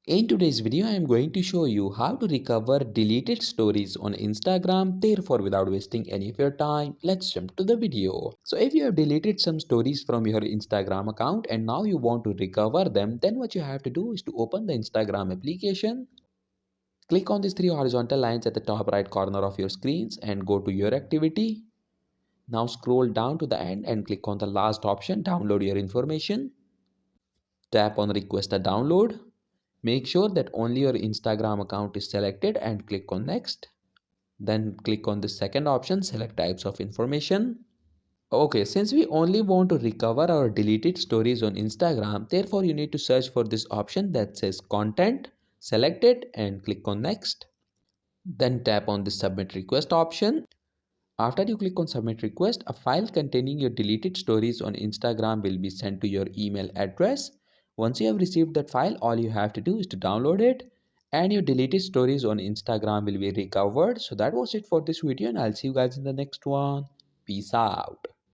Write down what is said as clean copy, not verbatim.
In today's video, I am going to show you how to recover deleted stories on Instagram. Therefore, without wasting any of your time, let's jump to the video. So if you have deleted some stories from your Instagram account and now you want to recover them, then what you have to do is to open the Instagram application. Click on these three horizontal lines at the top right corner of your screens and go to your activity. Now scroll down to the end and click on the last option, download your information. Tap on request a download. Make sure that only your Instagram account is selected and click on next. Then click on the second option, select types of information. Okay, since we only want to recover our deleted stories on Instagram, therefore you need to search for this option that says content, select it and click on next. Then tap on the submit request option. After you click on submit request, a file containing your deleted stories on Instagram will be sent to your email address. Once you have received that file, all you have to do is to download it and your deleted stories on Instagram will be recovered. So that was it for this video and I'll see you guys in the next one. Peace out.